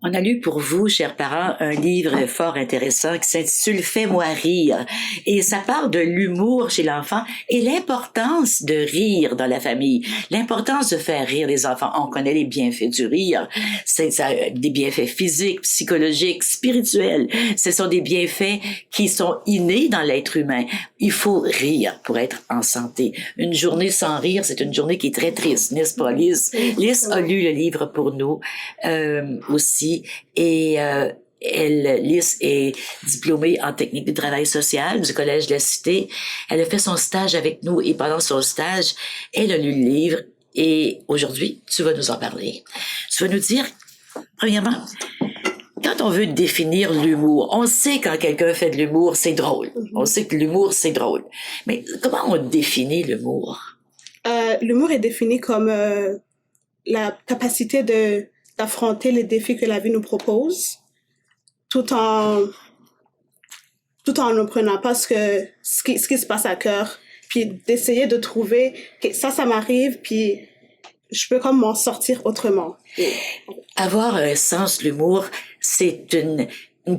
On a lu pour vous, chers parents, un livre fort intéressant qui s'intitule Fais-moi rire. Et ça parle de l'humour chez l'enfant et l'importance de rire dans la famille, l'importance de faire rire les enfants. On connaît les bienfaits du rire. Ça a des bienfaits physiques, psychologiques, spirituels. Ce sont des bienfaits qui sont innés dans l'être humain. Il faut rire pour être en santé. Une journée sans rire, c'est une journée qui est très triste, n'est-ce pas, Lys? Lys a lu le livre pour nous aussi. Et Lys est diplômée en technique du travail social du Collège de la Cité. Elle a fait son stage avec nous et pendant son stage, elle a lu le livre et aujourd'hui, tu vas nous en parler. Tu vas nous dire, premièrement, quand on veut définir l'humour, on sait quand quelqu'un fait de l'humour, c'est drôle. On sait que l'humour, c'est drôle. Mais comment on définit l'humour? L'humour est défini comme la capacité d'affronter les défis que la vie nous propose, tout en ne prenant pas ce qui se passe à cœur, puis d'essayer de trouver que ça m'arrive, puis je peux comme m'en sortir autrement. Avoir un sens de l'humour, c'est une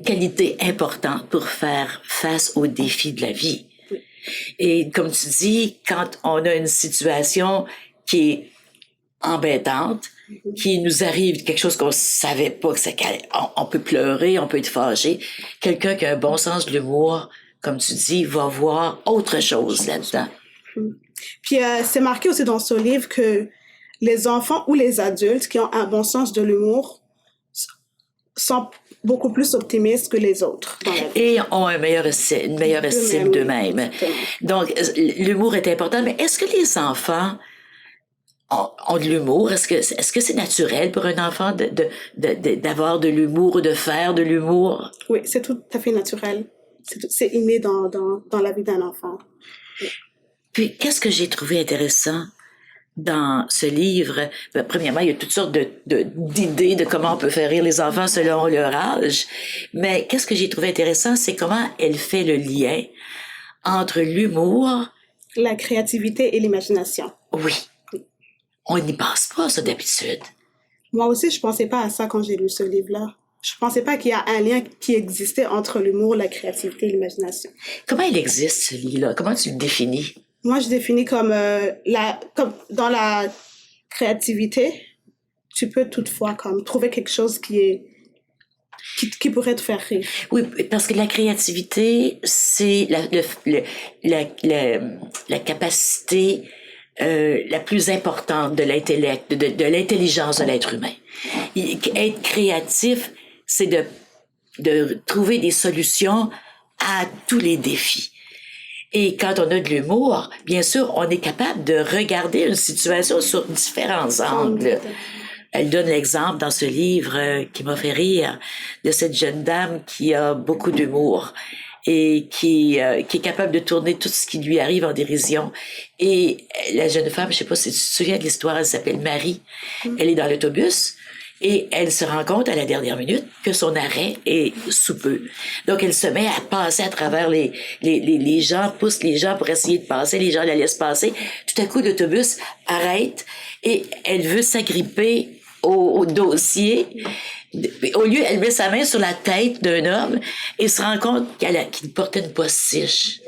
qualité importante pour faire face aux défis de la vie. Et comme tu dis, quand on a une situation qui est embêtante, qui nous arrive quelque chose qu'on savait pas, on peut pleurer, on peut être fâché. Quelqu'un qui a un bon sens de l'humour, comme tu dis, va voir autre chose là-dedans. Puis c'est marqué aussi dans ce livre que les enfants ou les adultes qui ont un bon sens de l'humour sont beaucoup plus optimistes que les autres. Et ont une meilleure estime d'eux-mêmes. Donc, l'humour est important, mais est-ce que les enfants ont de l'humour? Est-ce que c'est naturel pour un enfant d'avoir de l'humour ou de faire de l'humour? Oui, c'est tout à fait naturel. C'est inné dans la vie d'un enfant. Puis, qu'est-ce que j'ai trouvé intéressant dans ce livre? Ben, premièrement, il y a toutes sortes d'idées de comment on peut faire rire les enfants selon leur âge. Mais qu'est-ce que j'ai trouvé intéressant, c'est comment elle fait le lien entre l'humour, la créativité et l'imagination. Oui. On n'y pense pas, ça, d'habitude. Moi aussi, je pensais pas à ça quand j'ai lu ce livre-là. Je pensais pas qu'il y a un lien qui existait entre l'humour, la créativité et l'imagination. Comment il existe, ce livre-là? Comment tu le définis? Moi, je définis comme dans la créativité, tu peux toutefois comme trouver quelque chose qui pourrait te faire rire. Oui, parce que la créativité, c'est la capacité la plus importante de l'intellect, de l'intelligence de l'être humain. Être créatif, c'est de trouver des solutions à tous les défis. Et quand on a de l'humour, bien sûr, on est capable de regarder une situation sur différents angles. Elle donne l'exemple dans ce livre qui m'a fait rire de cette jeune dame qui a beaucoup d'humour et qui est capable de tourner tout ce qui lui arrive en dérision. Et la jeune femme, je sais pas si tu te souviens de l'histoire, elle s'appelle Marie. Elle est dans l'autobus et elle se rend compte à la dernière minute que son arrêt est sous peu. Donc elle se met à passer à travers les gens, pousse les gens pour essayer de passer, les gens la laissent passer. Tout à coup, l'autobus arrête et elle veut s'agripper au dossier. Au lieu, elle met sa main sur la tête d'un homme et se rend compte qu'il portait une postiche.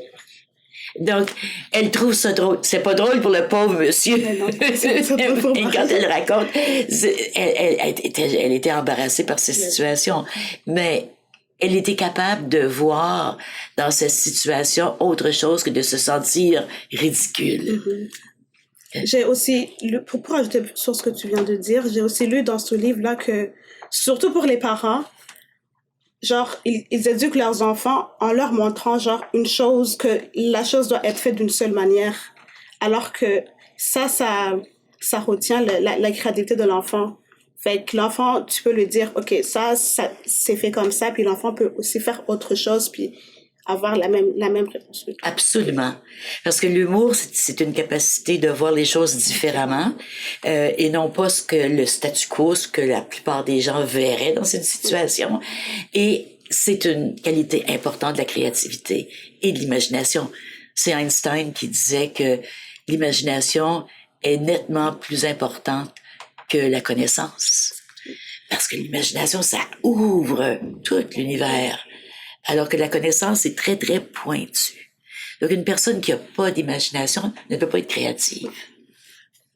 Donc, elle trouve ça drôle. C'est pas drôle pour le pauvre monsieur. Non, et quand elle raconte, elle était embarrassée par cette situation. Mais elle était capable de voir dans cette situation autre chose que de se sentir ridicule. J'ai aussi lu, pour ajouter sur ce que tu viens de dire, j'ai aussi lu dans ce livre-là que, surtout pour les parents, genre, ils éduquent leurs enfants en leur montrant, genre, que la chose doit être faite d'une seule manière. Alors que ça retient la créativité de l'enfant. Fait que l'enfant, tu peux lui dire, OK, ça, c'est fait comme ça, puis l'enfant peut aussi faire autre chose, puis avoir la même réponse. Absolument. Parce que l'humour, c'est une capacité de voir les choses différemment et non pas ce que le statu quo, ce que la plupart des gens verraient dans cette situation. Et c'est une qualité importante de la créativité et de l'imagination. C'est Einstein qui disait que l'imagination est nettement plus importante que la connaissance. Parce Parce que l'imagination, ça ouvre tout l'univers, alors que la connaissance est très, très pointue. Donc, une personne qui n'a pas d'imagination ne peut pas être créative.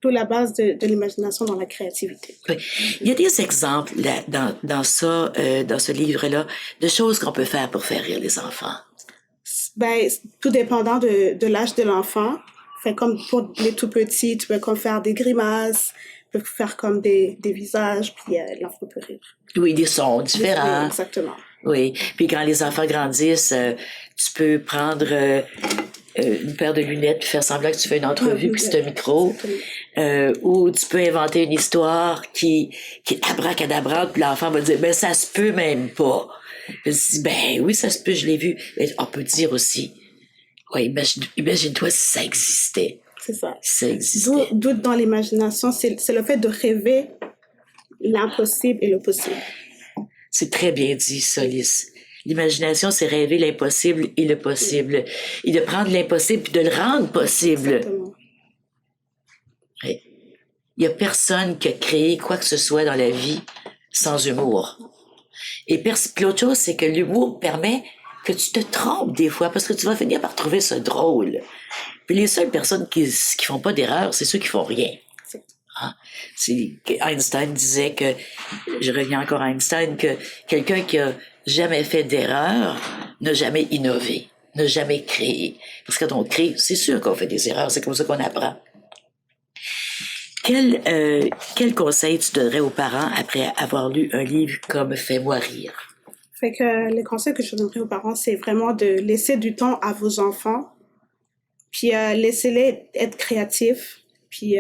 Tout la base de l'imagination dans la créativité. Oui. Il y a des exemples là, dans ce livre-là, de choses qu'on peut faire pour faire rire les enfants. Ben, tout dépendant de l'âge de l'enfant. Fait comme pour les tout petits, tu peux comme faire des grimaces, tu peux faire comme des visages, puis l'enfant peut rire. Oui, des sons différents. Oui, exactement. Oui. Puis quand les enfants grandissent, tu peux prendre une paire de lunettes puis faire semblant que tu fais une entrevue puis c'est un micro. Ou tu peux inventer une histoire qui est abracadabrante puis l'enfant va dire, ben ça se peut même pas. Puis je dis, ben oui, ça se peut, je l'ai vu. Mais on peut dire aussi, ouais, imagine-toi si ça existait. C'est ça. Si ça existait. D'où dans l'imagination, c'est le fait de rêver l'impossible et le possible. C'est très bien dit, Solis. L'imagination, c'est rêver l'impossible et le possible. Et de prendre l'impossible puis de le rendre possible. Exactement. Oui. Il n'y a personne qui a créé quoi que ce soit dans la vie sans humour. Et puis l'autre chose, c'est que l'humour permet que tu te trompes des fois parce que tu vas finir par trouver ça drôle. Puis les seules personnes qui font pas d'erreur, c'est ceux qui font rien. Hein? Einstein disait que, je reviens encore à Einstein, que quelqu'un qui a jamais fait d'erreur n'a jamais innové, n'a jamais créé. Parce que quand on crée, c'est sûr qu'on fait des erreurs, c'est comme ça qu'on apprend. Quel conseil tu donnerais aux parents après avoir lu un livre comme Fais-moi rire? Fait que les conseils que je donnerais aux parents, c'est vraiment de laisser du temps à vos enfants, puis laissez-les être créatifs, puis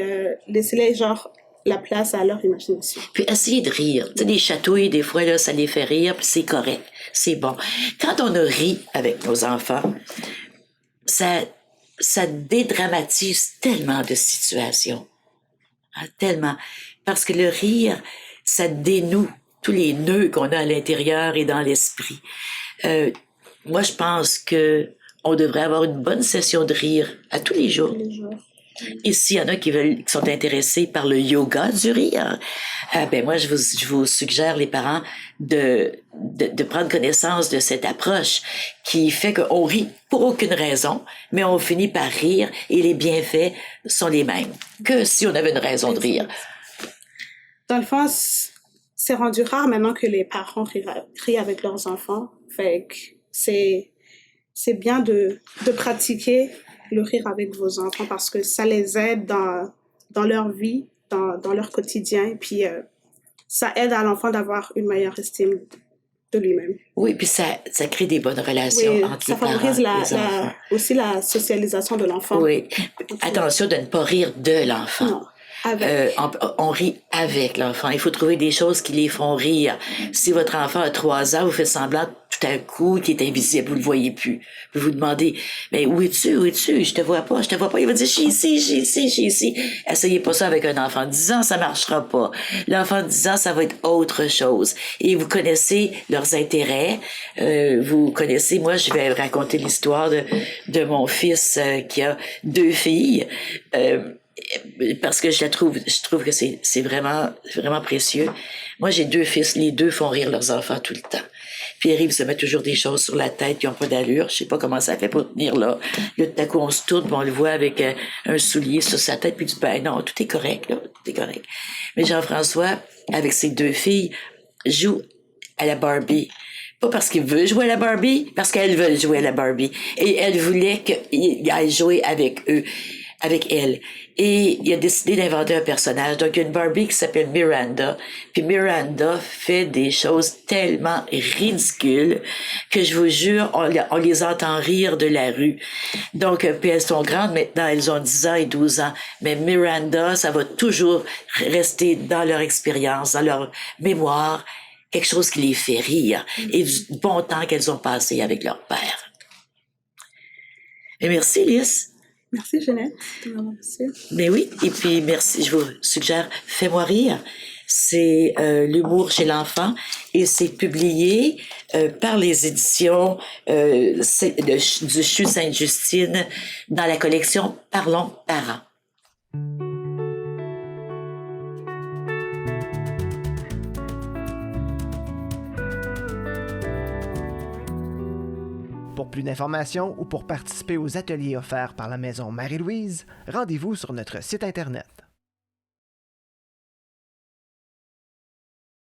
laissez-les genre la place à leur imagination. Puis essayez de rire. Tu sais, des chatouilles, des fois, là, ça les fait rire, puis c'est correct. C'est bon. Quand on a ri avec nos enfants, ça dédramatise tellement de situations. Hein, tellement. Parce que le rire, ça dénoue tous les nœuds qu'on a à l'intérieur et dans l'esprit. Moi, je pense que on devrait avoir une bonne session de rire à tous les jours. Et s'il y en a qui sont intéressés par le yoga du rire, ben moi, je vous suggère, les parents, de prendre connaissance de cette approche qui fait qu'on rit pour aucune raison, mais on finit par rire et les bienfaits sont les mêmes que si on avait une raison de rire. Dans le fond, c'est rendu rare maintenant que les parents rient avec leurs enfants. Fait que c'est bien de pratiquer le rire avec vos enfants parce que ça les aide dans leur vie, dans leur quotidien. Puis ça aide à l'enfant d'avoir une meilleure estime de lui-même. Oui, puis ça crée des bonnes relations entre les parents et les enfants. Aussi la socialisation de l'enfant. Oui. Attention de ne pas rire de l'enfant. Non. On rit avec l'enfant. Il faut trouver des choses qui les font rire. Si votre enfant a 3 ans, vous faites semblant tout à coup qu'il est invisible, vous le voyez plus. Vous vous demandez, mais où es-tu? Je te vois pas. Il va dire, je suis ici. Essayez pas ça avec un enfant de 10 ans, ça marchera pas. L'enfant de 10 ans, ça va être autre chose. Et vous connaissez leurs intérêts. Vous connaissez, moi, je vais raconter l'histoire de mon fils qui a 2 filles. Parce que je trouve que c'est vraiment, vraiment précieux. Moi, j'ai 2 fils, les 2 font rire leurs enfants tout le temps. Pierre-Yves se met toujours des choses sur la tête qui n'ont pas d'allure. Je sais pas comment ça fait pour tenir là. Là, tout à coup, on se tourne, puis on le voit avec un soulier sur sa tête, puis il dit, ben non, tout est correct, là, tout est correct. Mais Jean-François, avec ses 2 filles, joue à la Barbie. Pas parce qu'il veut jouer à la Barbie, parce qu'elles veulent jouer à la Barbie. Et elle voulait qu'il aille jouer avec eux. Avec elle. Et il a décidé d'inventer un personnage. Donc, il y a une Barbie qui s'appelle Miranda. Puis Miranda fait des choses tellement ridicules que je vous jure, on les entend rire de la rue. Donc, puis elles sont grandes maintenant, elles ont 10 ans et 12 ans. Mais Miranda, ça va toujours rester dans leur expérience, dans leur mémoire, quelque chose qui les fait rire. Et du bon temps qu'elles ont passé avec leur père. Et merci, Lys. Merci, Jeannette, de m'avoir reçue. Mais oui, et puis merci, je vous suggère Fais-moi rire. C'est l'humour chez l'enfant et c'est publié par les éditions du CHU Sainte-Justine dans la collection Parlons parents. Pour plus d'informations ou pour participer aux ateliers offerts par la Maison Marie-Louise, rendez-vous sur notre site Internet.